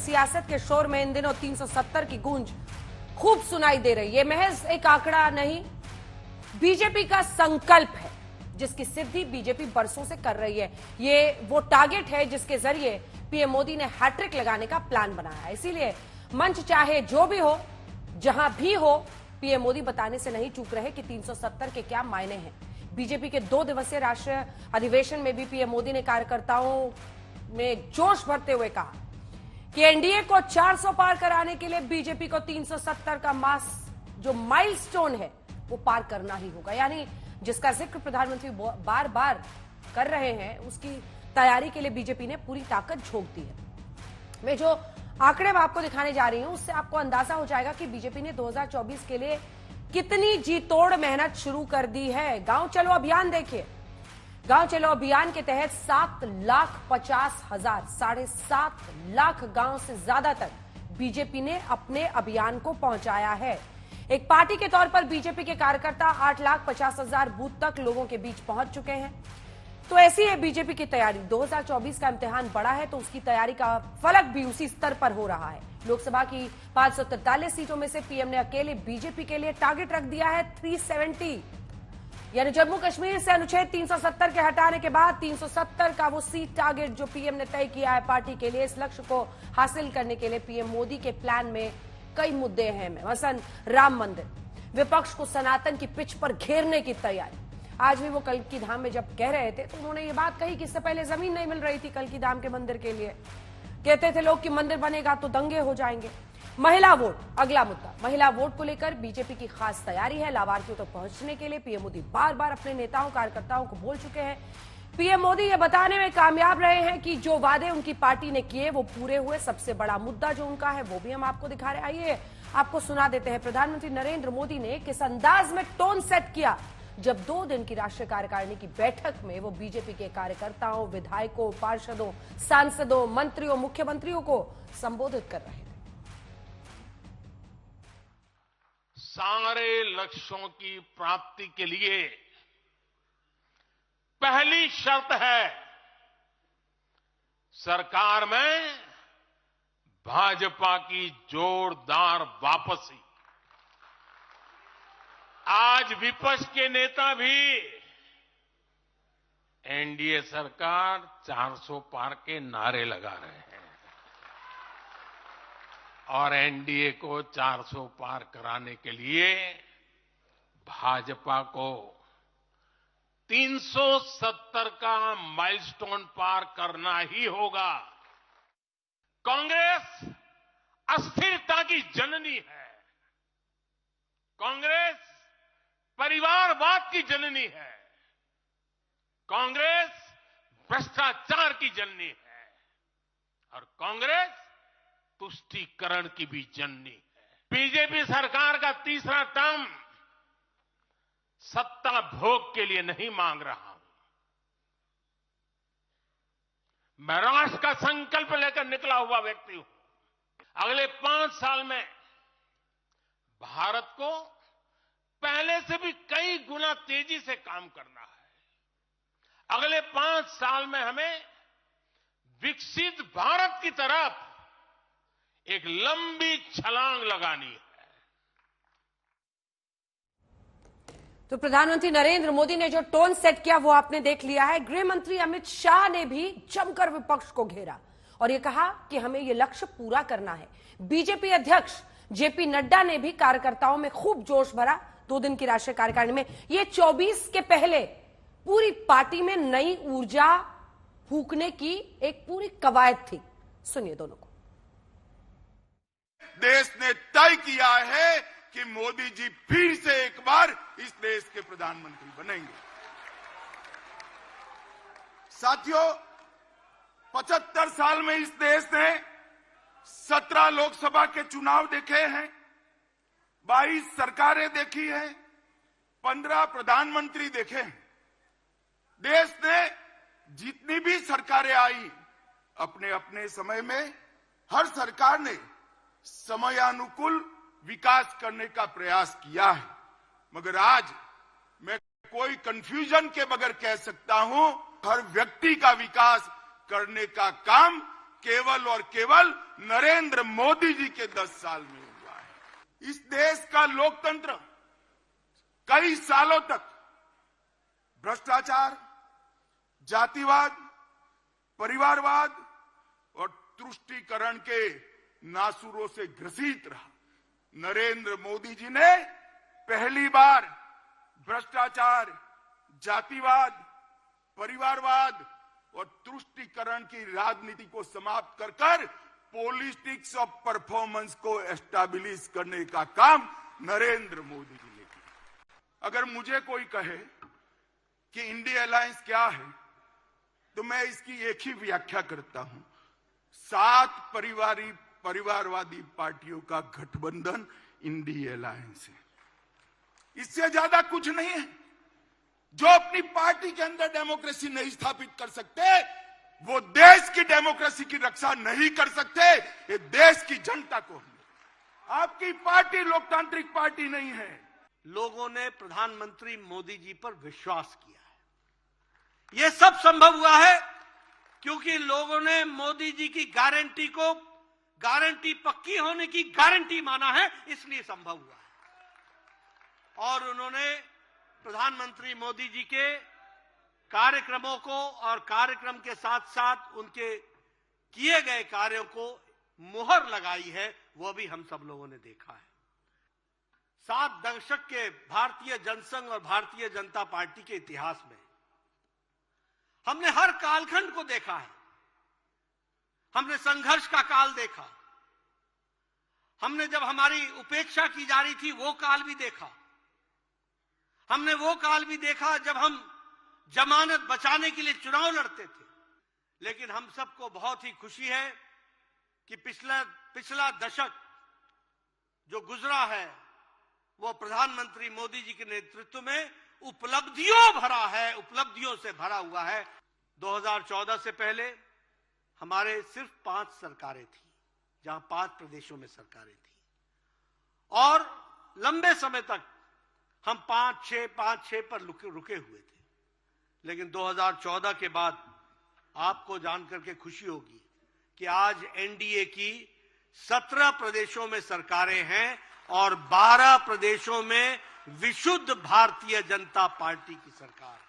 सियासत के शोर में इन दिनों 370 की गूंज खूब सुनाई दे रही है। महज एक आंकड़ा नहीं, बीजेपी का संकल्प है जिसकी सिद्धि बीजेपी बरसों से कर रही है। ये वो टारगेट है जिसके जरिए पीएम मोदी ने हैट्रिक लगाने का प्लान बनाया है। इसीलिए मंच चाहे जो भी हो, जहां भी हो, पीएम मोदी बताने से नहीं चूक रहे कि 370 के क्या मायने हैं। बीजेपी के 2 दिवसीय राष्ट्रीय अधिवेशन में भी पीएम मोदी ने कार्यकर्ताओं में जोश भरते हुए कहा कि एनडीए को 400 पार कराने के लिए बीजेपी को 370 का जो माइलस्टोन है वो पार करना ही होगा। यानी जिसका जिक्र प्रधानमंत्री बार बार कर रहे हैं, उसकी तैयारी के लिए बीजेपी ने पूरी ताकत झोंक दी है। मैं जो आंकड़े मैं आपको दिखाने जा रही हूं, उससे आपको अंदाजा हो जाएगा कि बीजेपी ने 2024 के लिए कितनी जी तोड़ मेहनत शुरू कर दी है। गांव चलो अभियान देखिए। गांव चलो अभियान के तहत 7,50,000 7.5 लाख गांव से ज्यादा तक बीजेपी ने अपने अभियान को पहुंचाया है। एक पार्टी के तौर पर बीजेपी के कार्यकर्ता 8,50,000 बूथ तक लोगों के बीच पहुंच चुके हैं। तो ऐसी है बीजेपी की तैयारी। 2024 का इम्तिहान बड़ा है तो उसकी तैयारी का फलक भी उसी स्तर पर हो रहा है। लोकसभा की 543 सीटों में से पीएम ने अकेले बीजेपी के लिए टारगेट रख दिया है 370, यानी जम्मू कश्मीर से अनुच्छेद 370 के हटाने के बाद 370 का वो सीट टारगेट जो पीएम ने तय किया है पार्टी के लिए। इस लक्ष्य को हासिल करने के लिए पीएम मोदी के प्लान में कई मुद्दे हैं। मसलन राम मंदिर, विपक्ष को सनातन की पिच पर घेरने की तैयारी। आज भी वो कल्की धाम में जब कह रहे थे तो उन्होंने ये बात कही कि इससे पहले जमीन नहीं मिल रही थी कल्की धाम के मंदिर के लिए। कहते थे लोग कि मंदिर बनेगा तो दंगे हो जाएंगे। महिला वोट अगला मुद्दा। महिला वोट को लेकर बीजेपी की खास तैयारी है। लाभार्थियों तक पहुंचने के लिए पीएम मोदी बार बार अपने नेताओं कार्यकर्ताओं को बोल चुके हैं। पीएम मोदी ये बताने में कामयाब रहे हैं कि जो वादे उनकी पार्टी ने किए वो पूरे हुए। सबसे बड़ा मुद्दा जो उनका है वो भी हम आपको दिखा रहे हैं। आइए आपको सुना देते हैं। प्रधानमंत्री नरेंद्र मोदी ने किस अंदाज में टोन सेट किया जब 2 दिन की राष्ट्रीय कार्यकारिणी की बैठक में वो बीजेपी के कार्यकर्ताओं, विधायकों, पार्षदों, सांसदों, मंत्रियों, मुख्यमंत्रियों को संबोधित कर रहे थे। सारे लक्ष्यों की प्राप्ति के लिए पहली शर्त है सरकार में भाजपा की जोरदार वापसी। आज विपक्ष के नेता भी एनडीए सरकार 400 पार के नारे लगा रहे हैं और एनडीए को 400 पार कराने के लिए भाजपा को 370 का माइलस्टोन पार करना ही होगा। कांग्रेस अस्थिरता की जननी है। कांग्रेस परिवारवाद की जननी है। कांग्रेस भ्रष्टाचार की जननी है और कांग्रेस तुष्टीकरण की भी जननी है। बीजेपी सरकार का तीसरा टर्म सत्ता भोग के लिए नहीं मांग रहा हूं। मैं राष्ट्र का संकल्प लेकर निकला हुआ व्यक्ति हूं। अगले 5 साल में भारत को पहले से भी कई गुना तेजी से काम करना है। अगले 5 साल में हमें विकसित भारत की तरफ एक लंबी छलांग लगानी है। तो प्रधानमंत्री नरेंद्र मोदी ने जो टोन सेट किया वो आपने देख लिया है। गृह मंत्री अमित शाह ने भी जमकर विपक्ष को घेरा और ये कहा कि हमें ये लक्ष्य पूरा करना है। बीजेपी अध्यक्ष जेपी नड्डा ने भी कार्यकर्ताओं में खूब जोश भरा। 2 दिन की राष्ट्रीय कार्यकारिणी में ये 24 के पहले पूरी पार्टी में नई ऊर्जा फूंकने की एक पूरी कवायद थी। सुनिए दोनों को। देश ने तय किया है कि मोदी जी फिर से एक बार इस देश के प्रधानमंत्री बनेंगे। साथियों, 75 साल में इस देश ने 17 लोकसभा के चुनाव देखे हैं, 22 सरकारें देखी हैं, 15 प्रधानमंत्री देखे हैं। देश ने जितनी भी सरकारें आई, अपने अपने समय में हर सरकार ने समयानुकूल विकास करने का प्रयास किया है। मगर आज मैं कोई कंफ्यूजन के बगैर कह सकता हूं, हर व्यक्ति का विकास करने का काम केवल और केवल नरेंद्र मोदी जी के 10 साल में हुआ है। इस देश का लोकतंत्र कई सालों तक भ्रष्टाचार, जातिवाद, परिवारवाद और तुष्टीकरण के नासूरों से ग्रसित रहा। नरेंद्र मोदी जी ने पहली बार भ्रष्टाचार, जातिवाद, परिवारवाद और तुष्टीकरण की राजनीति को समाप्त कर पॉलिटिक्स ऑफ परफॉर्मेंस को एस्टैब्लिश करने का काम नरेंद्र मोदी जी ने किया। अगर मुझे कोई कहे कि इंडिया अलायंस क्या है, तो मैं इसकी एक ही व्याख्या करता हूं, 7 परिवारवादी पार्टियों का गठबंधन इंडिया अलायंस है। इससे ज्यादा कुछ नहीं है। जो अपनी पार्टी के अंदर डेमोक्रेसी नहीं स्थापित कर सकते, वो देश की डेमोक्रेसी की रक्षा नहीं कर सकते। ये देश की जनता को, आपकी पार्टी लोकतांत्रिक पार्टी नहीं है। लोगों ने प्रधानमंत्री मोदी जी पर विश्वास किया है। यह सब संभव हुआ है क्योंकि लोगों ने मोदी जी की गारंटी को गारंटी पक्की होने की गारंटी माना है, इसलिए संभव हुआ है। और उन्होंने प्रधानमंत्री मोदी जी के कार्यक्रमों को और कार्यक्रम के साथ साथ उनके किए गए कार्यों को मुहर लगाई है, वो भी हम सब लोगों ने देखा है। 7 दशक के भारतीय जनसंघ और भारतीय जनता पार्टी के इतिहास में हमने हर कालखंड को देखा है। हमने संघर्ष का काल देखा, हमने जब हमारी उपेक्षा की जा रही थी वो काल भी देखा, हमने वो काल भी देखा जब हम जमानत बचाने के लिए चुनाव लड़ते थे। लेकिन हम सबको बहुत ही खुशी है कि पिछला दशक जो गुजरा है वो प्रधानमंत्री मोदी जी के नेतृत्व में उपलब्धियों भरा है, उपलब्धियों से भरा हुआ है। 2014 से पहले हमारे सिर्फ 5 सरकारें थी, जहां 5 प्रदेशों में सरकारें थी, और लंबे समय तक हम 5-6 पर रुके हुए थे। लेकिन 2014 के बाद आपको जानकर के खुशी होगी कि आज एनडीए की 17 प्रदेशों में सरकारें हैं और 12 प्रदेशों में विशुद्ध भारतीय जनता पार्टी की सरकार है।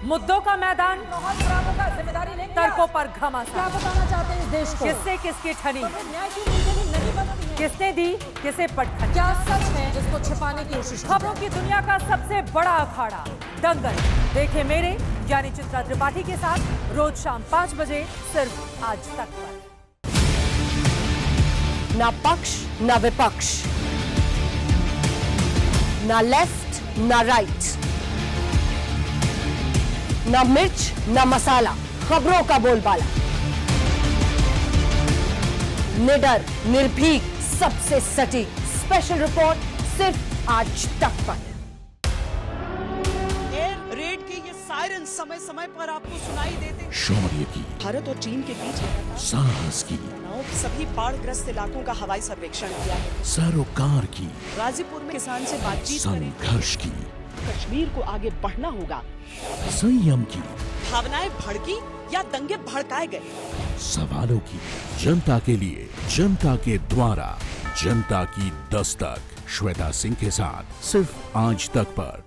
मुद्दों का मैदान, जिम्मेदारी लेंगे, तर्कों पर घमासान। क्या बताना चाहते हैं इस देश को? किससे किसकी ठनी, न्याय की नीति नहीं बनती है, किसने दी किसे पटखनी, क्या सच है जिसको छिपाने की कोशिश। खबरों की दुनिया का सबसे बड़ा अखाड़ा दंगल देखे मेरे यानी चित्रा त्रिपाठी के साथ रोज शाम 5 बजे सिर्फ आज तक पर। ना पक्ष ना विपक्ष, ना लेफ्ट ना राइट, ना मिर्च ना मसाला, खबरों का बोलबाला, निडर निर्भीक सबसे सटीक स्पेशल रिपोर्ट सिर्फ आज तक पर। एयर रेड के ये सायरन समय समय पर आपको सुनाई देते। शौर्य की, भारत और चीन के बीच साहस की, सभी बाढ़ग्रस्त इलाकों का हवाई सर्वेक्षण किया है। सरोकार की, गाजीपुर में किसान से बातचीत करें। संघर्ष की, कश्मीर को आगे बढ़ना होगा। संयम की, भावनाएं भड़की या दंगे भड़काए गए, सवालों की, जनता के लिए, जनता के द्वारा, जनता की दस्तक। श्वेता सिंह के साथ सिर्फ आज तक पर।